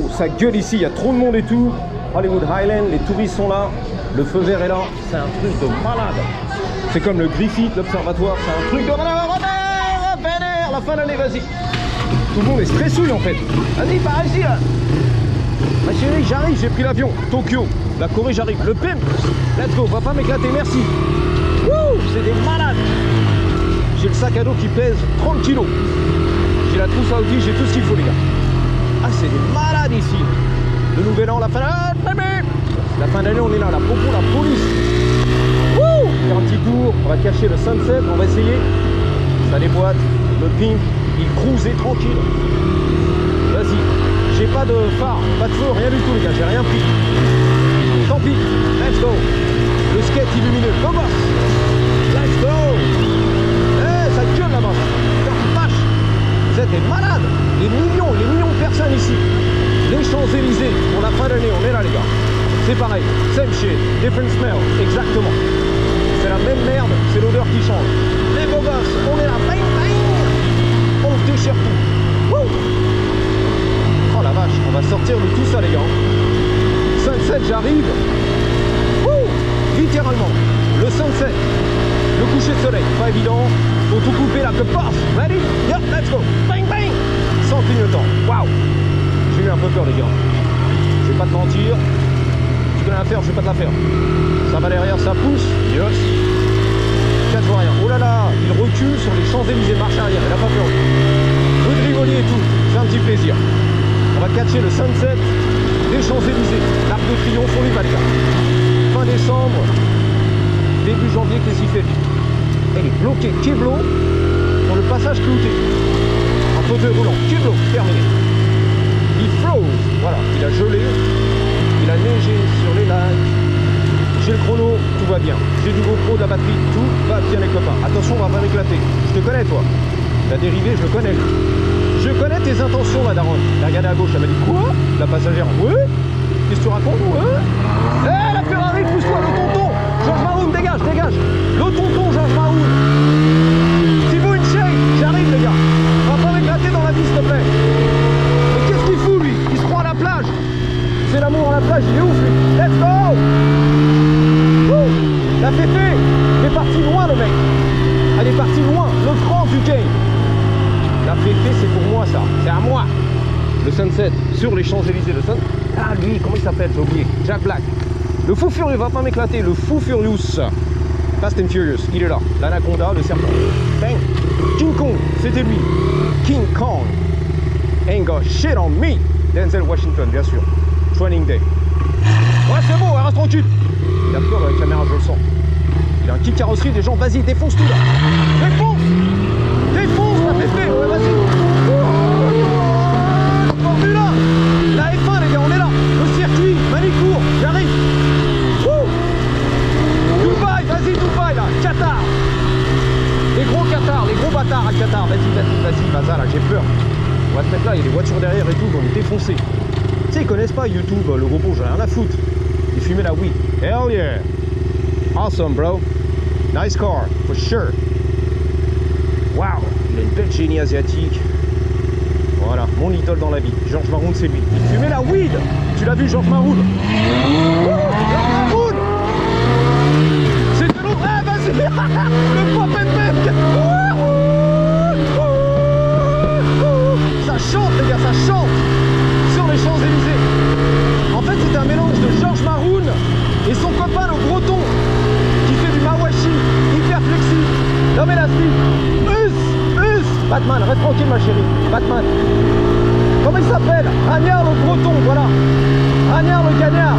Wow, ça gueule ici, il y a trop de monde et tout. Hollywood Highland, les touristes sont là. Le feu vert est là. C'est un truc de malade. C'est comme le Griffith, l'observatoire. C'est un truc de malade. Vénère, la fin d'année, vas-y. Tout le monde est stressouille en fait. Vas-y, par ici là. Ma chérie, j'arrive, j'ai pris l'avion. Tokyo, la Corée, j'arrive. Le pimp. Let's go, va pas m'éclater, merci. Wouh, c'est des malades. J'ai le sac à dos qui pèse 30 kilos. J'ai la trousse à outils, j'ai tout ce qu'il faut les gars. Ah, c'est des malades ici. Le nouvel an, la fin d'année. La fin d'année, on est là, la popo, la police. Wouh, faire un petit tour, on va cacher le sunset, on va essayer. Ça déboîte, le pink, il cruisait tranquille. Vas-y, j'ai pas de phare, pas de feu, rien du tout les gars, j'ai rien pris. Tant pis, let's go. Le skate illumineux, go boss. Let's go. Eh, ça gueule là-bas. Putain, vache. Vous êtes des malades. Les millions de personnes ici. Les Champs-Élysées, pour la fin d'année, on est là les gars. C'est pareil, same shit, different smell, exactement. C'est la même merde, c'est l'odeur qui change. Les beaux gosses, on est là, bang bang. On déchire tout. Wouh. Oh la vache, on va sortir de tout ça les gars. Sunset, j'arrive. Wouh. Littéralement, le sunset, le coucher de soleil, pas évident. Faut tout couper là, que passe. Ready? Yeah, let's go. Bang bang. Sans clignotant. Waouh. J'ai eu un peu peur les gars. Je vais pas te mentir. Tu connais l'affaire, je vais pas te la faire. Ça va derrière, ça pousse. Yes. Je vois rien. Oh là là, il recule sur les Champs-Élysées, marche arrière, il a pas peur. Rue de Rivoli et tout, c'est un petit plaisir. On va catcher le sunset des Champs-Élysées. L'Arc de Triomphe, on y va les gars. Fin décembre, début janvier, qu'est-ce qu'il fait? Elle est bloquée, Keblo, sur le passage clouté. Un fauteuil roulant, Keblo, terminé. Il froze, voilà, il a gelé, il a neigé sur les lacs. J'ai le chrono, tout va bien. J'ai du GoPro, de la batterie, tout va bien les copains. Attention, on va pas m'éclater. Je te connais toi. La dérivée, je le connais. Je connais tes intentions la daronne. Elle a regardé à gauche, elle m'a dit quoi? La passagère, ouais. Qu'est-ce que tu racontes? Ouais. Eh la Ferrari, pousse-toi, le tonton. Georges Maroun, dégage, dégage. Le tonton, Georges Maroun. Thibaut Inchey, j'arrive les gars. On va pas m'éclater dans la vie s'il te plaît. Mais qu'est-ce qu'il fout lui? Il se croit à la plage. C'est l'amour à la plage, il est ouf lui. Let's go. La Féfé, il est parti loin le mec. Elle est partie loin, le cran du game. La Féfé c'est pour moi ça, c'est à moi. Le sunset sur les Champs-Élysées, le sunset. Ah lui, comment il s'appelle? J'ai oublié. Jack Black. Le fou furieux, va pas m'éclater, le fou furious. Fast and Furious, il est là. L'anaconda, le serpent. Bang. King Kong, c'était lui. King Kong. Ain't got shit on me. Denzel Washington, bien sûr. Training Day. Ouais c'est bon, reste tranquille. Il a peur de la caméra, je le sens. Il a un kit carrosserie, des gens, vas-y, défonce tout là. Défonce. Défonce la Féfé, ouais vas-y. On est là. La F1 les gars, on est là. Le circuit, Manicourt, j'arrive. Dubaï, vas-y Dubaï là, Qatar. Les gros Qatar, les gros bâtards à Qatar. Vas-y, vas-y, là, j'ai peur. On va se mettre là, il y a des voitures derrière et tout, on est défoncés. Tu sais, ils connaissent pas YouTube, le robot, j'en ai rien à foutre. Ils fumaient la weed. Hell yeah. Awesome, bro. Nice car, for sure. Wow, il a une belle génie asiatique. Voilà, mon idole dans la vie. Georges Maroun, c'est lui. Il fumait la weed. Tu l'as vu, Georges Maroun? Georges Maroun. C'est de l'eau. Ah, vas-y. Le pop and pep. Ça chante, les gars, ça chante. Sur les Champs-Élysées. En fait, c'était un mélange de Georges Maroun et son copain, le Breton, qui fait du mawashi, hyper flexible. Non mais la Batman, reste tranquille ma chérie. Batman. Comment il s'appelle? Ragnard le Breton, voilà. Ragnard le Gagnard.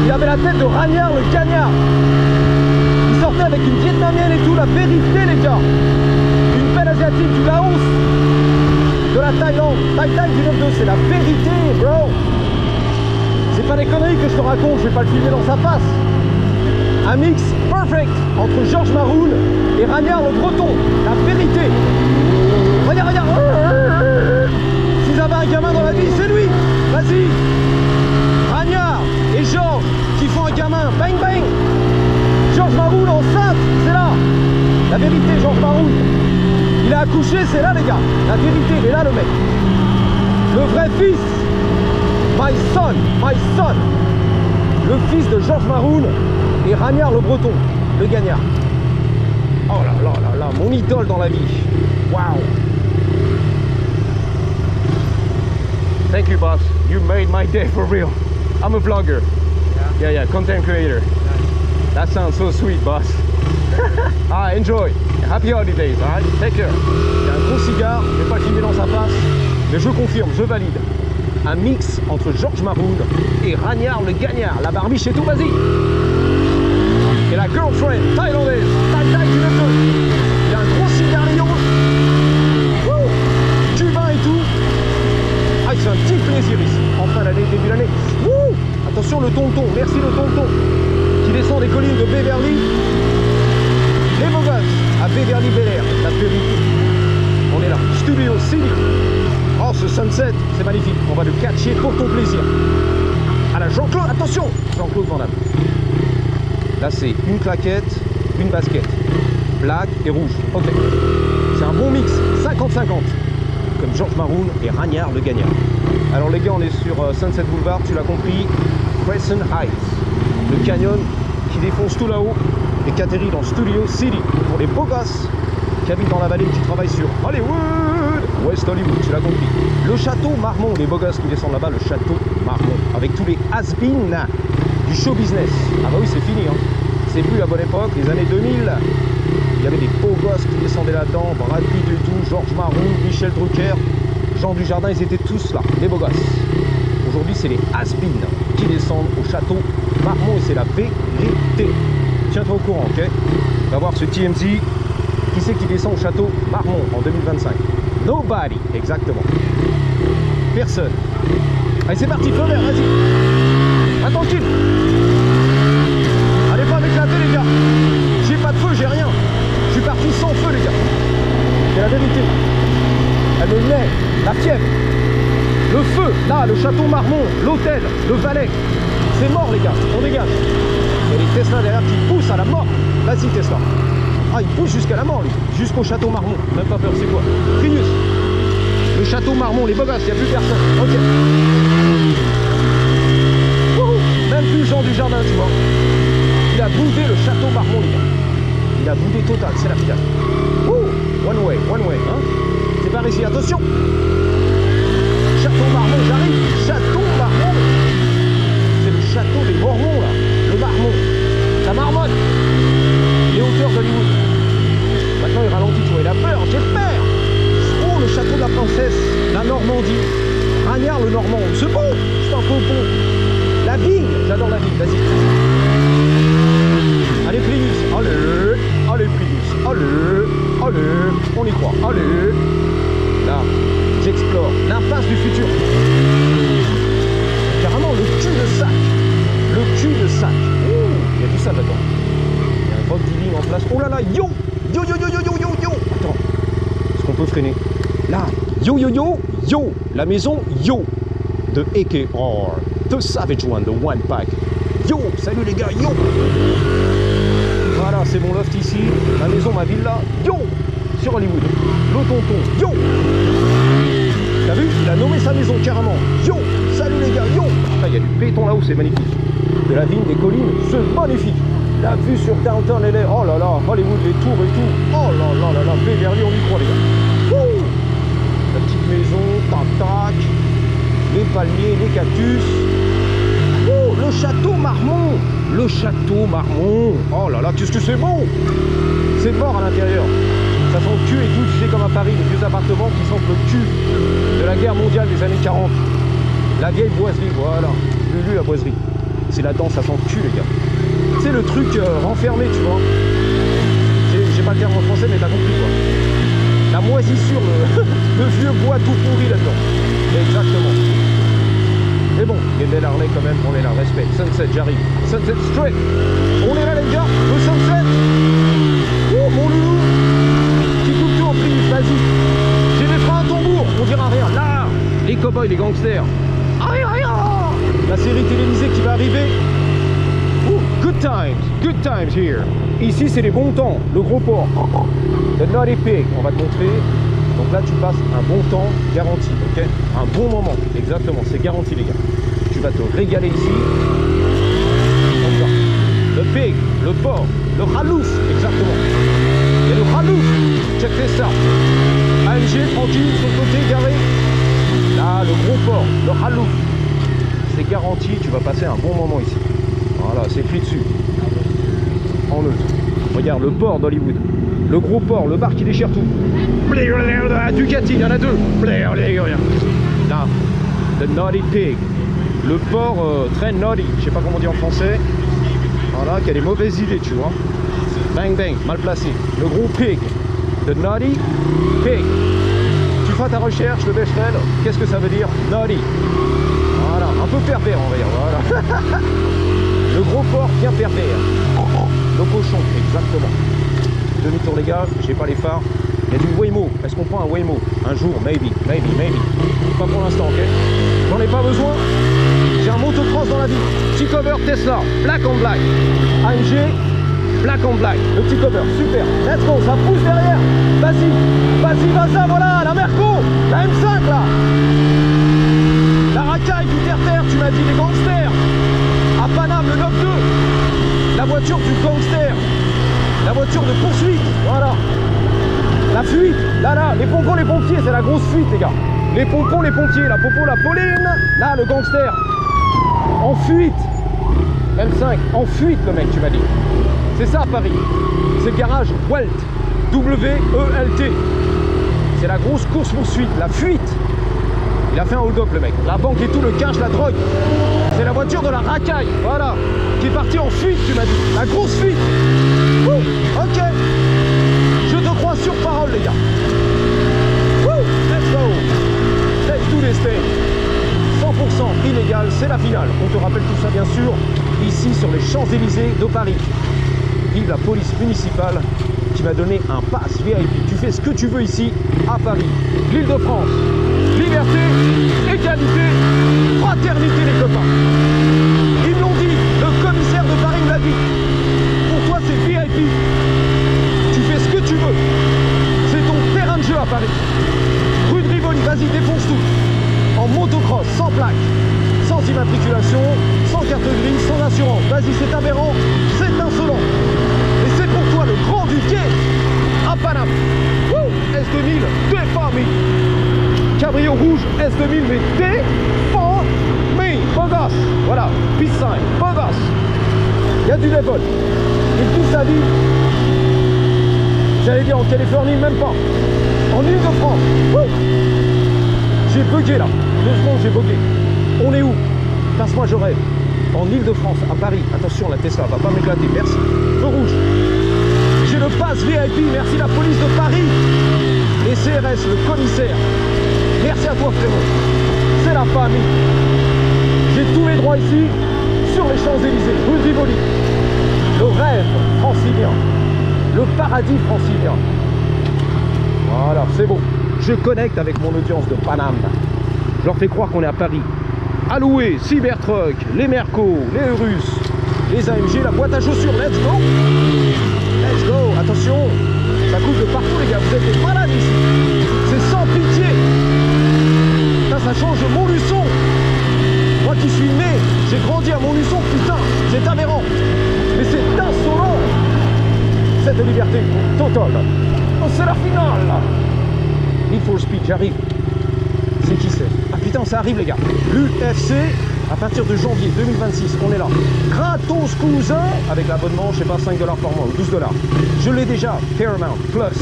Il avait la tête de Ragnard le Gagnard. Il sortait avec une vietnamienne et tout, la vérité les gars. Une belle asiatique du Laos. De la Thaïlande. Thaïlande du 9-2, c'est la vérité, bro. C'est pas des conneries que je te raconte, je vais pas le filmer dans sa face. Un mix perfect entre Georges Maroun et Ragnard le Breton. La vérité. Regarde, regarde. S'ils avaient un gamin dans la vie, c'est lui. Vas-y. Ragnard et Georges qui font un gamin. Bang bang. Georges Maroun enceinte, c'est là. La vérité, Georges Maroun. Il a accouché, c'est là les gars. La vérité, il est là le mec. Le vrai fils. My son. Le fils de Georges Maroun et Ragnard le Breton, le gagnard. Oh là là là là, mon idole dans la vie. Wow. Thank you, boss. You made my day for real. I'm a vlogger. Yeah, content creator. Nice. That sounds so sweet, boss. Enjoy. Happy holidays, alright? Take care. Il y a un gros cigare, je vais pas le filmer dans sa face, mais je confirme, je valide. Un mix entre Georges Maroun et Ragnard le gagnard. La barbiche et tout, vas-y. Et la girlfriend thaïlandaise, tac tac, tu le feu. Il y a un gros cigare Léon. Du vin et tout. C'est un petit plaisir ici, en fin d'année, début d'année. Attention le tonton, merci le tonton, qui descend des collines de Beverly. Les beaux gosses à Beverly Bel Air, la vérité. On est là, Studio City. Oh, ce sunset, c'est magnifique. On va le catcher pour ton plaisir. À la Jean-Claude, attention, Jean-Claude Van Damme. Là, c'est une claquette, une basket. Black et rouge. Ok. C'est un bon mix, 50-50. Comme Georges Maroun et Ragnard le gagnant. Alors les gars, on est sur Sunset Boulevard, tu l'as compris, Crescent Heights, le canyon qui défonce tout là-haut et qui atterrit dans Studio City pour les beaux gosses qui habitent dans la vallée, qui travaillent sur Hollywood, West Hollywood, tu l'as compris. Le château Marmont, les beaux gosses qui descendent là-bas, le château Marmont, avec tous les has-been du show business. Ah bah oui, c'est fini, hein. C'est plus la bonne époque, les années 2000. Il y avait des beaux gosses qui descendaient là-dedans, Brad Pitt et tout, Georges Maroun, Michel Drucker, Jean Dujardin, ils étaient tous là, les beaux gosses. Aujourd'hui, c'est les has-been qui descendent au château Marmont et c'est la vérité. Tiens-toi au courant, ok? On va voir ce TMZ. Qui c'est qui descend au château Marmont en 2025? Nobody, exactement. Personne. Allez, c'est parti, feu vert, vas-y. Tranquille. Allez pas m'éclater, les gars. J'ai pas de feu, j'ai rien. Je suis parti sans feu, les gars. C'est la vérité. Elle me met la fièvre. Le feu, là, le château Marmont, l'hôtel, le Valais. C'est mort, les gars. On dégage. Il y a les Tesla derrière qui poussent à la mort. Vas-y, Tesla. Ah, il pousse jusqu'à la mort, lui. Jusqu'au château Marmont. Même pas peur, c'est quoi? Prius. Le château Marmont, les beaux gosses, il n'y a plus personne. Ok. Wouhou. Même plus Jean Dujardin, tu vois. Il a boudé le château Marmont, les gars. Il a boudé total, c'est la finale. One way, hein. C'est par ici, attention. Château Marmont, j'arrive. Château Marmont. C'est le château des Mormons, là. Le Marmont. La marmotte. Les hauteurs d'Hollywood. Maintenant, il ralentit, tu vois. Il a peur, j'ai peur. Oh, le château de la princesse. La Normandie. Ragnard le Normand. C'est beau. C'est un peu beau. La vigne. J'adore la vigne. Vas-y. Allez, Prius. Allez. Allez, Prius. Allez. Allez. On y croit. Allez. Là, j'explore l'impasse du futur. Carrément, le cul de sac. Le cul de sac. Il y a du ça là-dedans. Il y a un rock dealing en place. Oh là là, yo. Yo, yo, yo, yo, yo, yo, yo. Attends. Est-ce qu'on peut freiner? Là. Yo, yo, yo, yo. La maison, yo. De AKR. The Savage One, the One Pack. Yo. Salut les gars, yo. Voilà, c'est mon loft ici. Ma maison, ma villa. Yo. Sur Hollywood. Le tonton. Yo. T'as vu? Il a nommé sa maison carrément. Yo. Salut les gars, yo. Ah, il y a du béton là-haut, c'est magnifique. De la vigne, des collines, c'est magnifique. La vue sur Downtown LA, oh là là, Hollywood, les tours et tout. Oh là là là là, Beverly, on y croit les gars. Wouh. La petite maison, tac tac. Les palmiers, les cactus. Oh, le château Marmont. Le château Marmont. Oh là là, qu'est-ce que c'est beau. C'est mort à l'intérieur. Ça sent le cul et tout, tu sais, comme à Paris, les vieux appartements qui sentent le cul de la guerre mondiale des années 40. La vieille boiserie, voilà. Lulu, la boiserie. C'est là-dedans, ça sent le cul, les gars. Tu sais, le truc renfermé, tu vois. J'ai pas le terme en français, mais t'as compris, quoi. La moisissure, le vieux bois tout pourri là-dedans. Exactement. Mais bon, les belles Harley quand même, on est là, respect. Sunset, j'arrive. Sunset Straight. On est là, les gars. Le sunset. Oh, mon loulou. Qui coupe tout en Prius, vas-y. J'ai des freins à tambour, on dira rien. Là, les cow-boys, les gangsters. La série télévisée qui va arriver. Good times here. Ici, c'est les bons temps, le gros port. The Naughty Pig, on va te montrer. Donc là, tu passes un bon temps garanti, ok? Un bon moment, exactement, c'est garanti, les gars. Tu vas te régaler ici. Donc là, le pig, le porc, le ralouf, exactement. Et le ralouf, check ça. AMG, tranquille, sur le côté, garé. Là, le gros porc, le ralouf. C'est garanti, tu vas passer un bon moment ici. Voilà, c'est écrit dessus. En neutre. Regarde, le porc d'Hollywood. Le gros porc, le bar qui déchire tout. Ducati, il y en a deux. Là, the naughty pig. Le porc très naughty, je sais pas comment on dit en français. Voilà, qui a des mauvaises idées, tu vois. Bang bang, mal placé. Le gros pig. The naughty pig. Tu feras ta recherche, le Becherel. Qu'est-ce que ça veut dire? Naughty. Voilà, un peu pervers, on va dire. Voilà. Le gros porc bien pervers. Le cochon, exactement. Demi-tour, les gars, j'ai pas les phares. Il y a du Waymo. Est-ce qu'on prend un Waymo? Un jour, maybe. Pas pour l'instant, ok? J'en ai pas besoin. J'ai un motocross dans la vie. Petit cover Tesla, black on black. AMG, black on black. Le petit cover, super. Let's go, ça pousse derrière. Vas-y, vas-y, voilà, la Merco, la M5 là. La racaille du terre-terre, tu m'as dit, les gangsters. À Paname, le 9-2. La voiture du gangster. La voiture de poursuite, voilà. La fuite, là, les pompons, les pompiers, c'est la grosse fuite, les gars. Les pompons, les pompiers, la popo, la Pauline. Là, le gangster. En fuite. M5, en fuite, le mec, tu m'as dit. C'est ça à Paris. C'est le garage Welt. W-E-L-T. C'est la grosse course-poursuite, la fuite. Il a fait un hold-up, le mec. La banque et tout, le cash, la drogue. C'est la voiture de la racaille, voilà. Qui est partie en fuite, tu m'as dit. La grosse fuite. Ouh, ok. Je te crois sur parole, les gars. Ouh, let's go. Let's do this thing. 100% illégal, c'est la finale. On te rappelle tout ça, bien sûr, ici sur les Champs-Élysées de Paris. Vive la police municipale qui m'a donné un pass VIP. Tu fais ce que tu veux ici à Paris. L'Île-de-France. Liberté, égalité, fraternité, les copains. Ils me l'ont dit, le commissaire de Paris me l'a dit. Pour toi, c'est VIP. Tu fais ce que tu veux. C'est ton terrain de jeu à Paris. Rue de Rivoli, vas-y, défonce tout. En motocross, sans plaque, sans immatriculation, sans carte grise, sans assurance. Vas-y, c'est aberrant, c'est insolent. Et c'est pour toi le grand du quai à Paname. Wouh, S2000, déformé. Cabrio rouge, S2000, mais déformé. Beau gosse. Voilà, peace sign, beau gosse. Il y a du level. Et toute sa vie, j'allais dire en Californie, même pas. En Île-de-France. J'ai bugué là. 2 secondes, j'ai bugué. On est où? Passe-moi, je rêve. En Île-de-France, à Paris. Attention, la Tesla va pas m'éclater. Merci. Feu rouge. J'ai le pass VIP. Merci la police de Paris. Les CRS, le commissaire. Merci à toi, frérot. C'est la famille. J'ai tous mes droits ici, sur les Champs-Élysées, rue de Rivoli. Le rêve francilien. Le paradis francilien. Voilà, c'est bon. Je connecte avec mon audience de Paname. Je leur fais croire qu'on est à Paris. Alloué, Cybertruck, les Merco, les Eurus, les AMG, la boîte à chaussures. Let's go. Let's go. Attention, ça coule de partout, les gars. Vous êtes des malades ici. C'est sans pitié. Ça change de Montluçon. Moi qui suis né, j'ai grandi à Montluçon, putain, c'est aberrant. Mais c'est insolent. Cette liberté totale. Oh, c'est la finale. Need for Speed, j'arrive. C'est qui c'est? Ah putain, ça arrive, les gars. L'UFC, à partir de janvier 2026, on est là. Gratos cousin, avec l'abonnement, je sais pas, 5$ par mois ou 12$. Je l'ai déjà, Paramount Plus.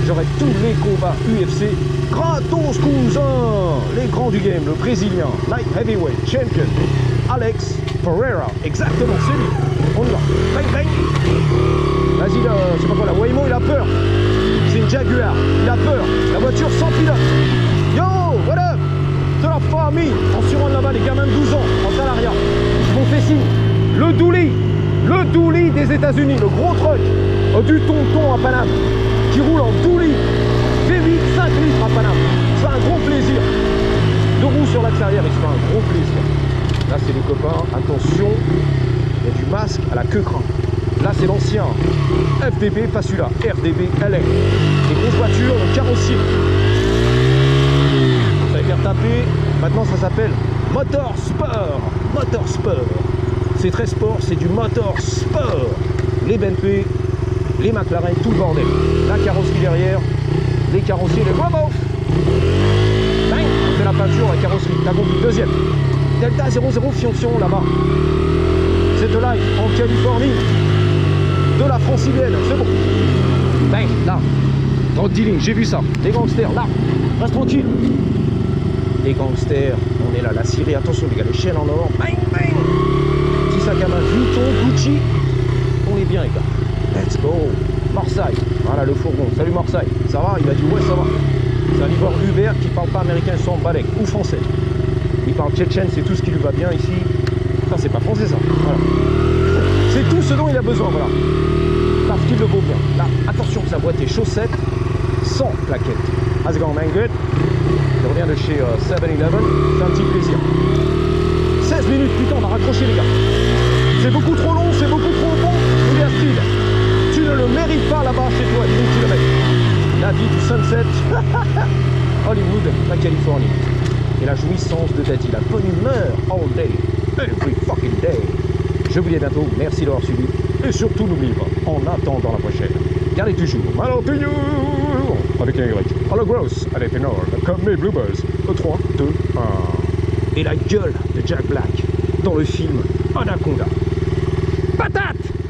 J'aurai tous les combats UFC. Gratos cousin. Les grands du game, le brésilien, light heavyweight champion, Alex Pereira. Exactement, c'est lui. On y va. Bang, bang. Vas-y, je sais pas quoi, la Waymo, il a peur. C'est une Jaguar, il a peur. La voiture sans pilote. Yo, what up? De la famille. En surrun là-bas, les gamins de 12 ans, en salariat. Ils m'ont fait signe. Le Douli des États-Unis, le gros truck du tonton à Paname, qui roule en Douli. V8, 5 litres à Paname. Ça fait un gros plaisir. 2 roues sur l'extérieur, il se fait un gros plaisir. Là, c'est les copains. Attention, il y a du masque à la queue crin. Là, c'est l'ancien FDB, pas celui-là. RDB LA. Les grosses voitures, le carrossier. Ça va faire taper. Maintenant, ça s'appelle Motorsport. Motorsport. C'est très sport, c'est du motorsport. Les BMP, les McLaren, tout le bordel. La carrosserie derrière, les carrossiers, les robots. Bang, on fait la peinture, la carrosserie. T'as compris. Deuxième. Delta 00 Fion là-bas. Cette live en Californie. De la francilienne, c'est bon. Bang, là. Dans le dealing, j'ai vu ça. Les gangsters, là. Reste tranquille. Les gangsters, on est là. La Syrie, attention les gars, les chaînes en or. Bang, bang. Petit sac à main, Vuitton, Gucci. On est bien les gars. Let's go. Marseille. Voilà le fourgon. Salut Marseille. Ça va? Il a dit ouais, ça va. C'est un livreur Uber qui parle pas américain sans balèque ou français. Il parle tchétchène, c'est tout ce qui lui va bien ici. Ça, c'est pas français ça. Voilà. C'est tout ce dont il a besoin, voilà. Parce qu'il le vaut bien. Là, attention, sa boîte est chaussette sans plaquette. How's it going, man? Good? Je reviens de chez 7-Eleven. C'est un petit plaisir. 16 minutes, putain, on a raccroché les gars. C'est beaucoup trop long, c'est beaucoup trop bon. Il est à style. Tu ne le mérites pas là-bas chez toi, 10 km. La vie du sunset. Hollywood, la Californie. Et la jouissance de Daddy, la bonne humeur all day, every fucking day. Je vous dis à bientôt, merci d'avoir suivi. Et surtout, n'oubliez pas, en attendant la prochaine, gardez toujours Malo to you avec un Y. Hello Gross, allez, ténor, comme mes Bluebirds. 3, 2, 1. Et la gueule de Jack Black dans le film Anaconda.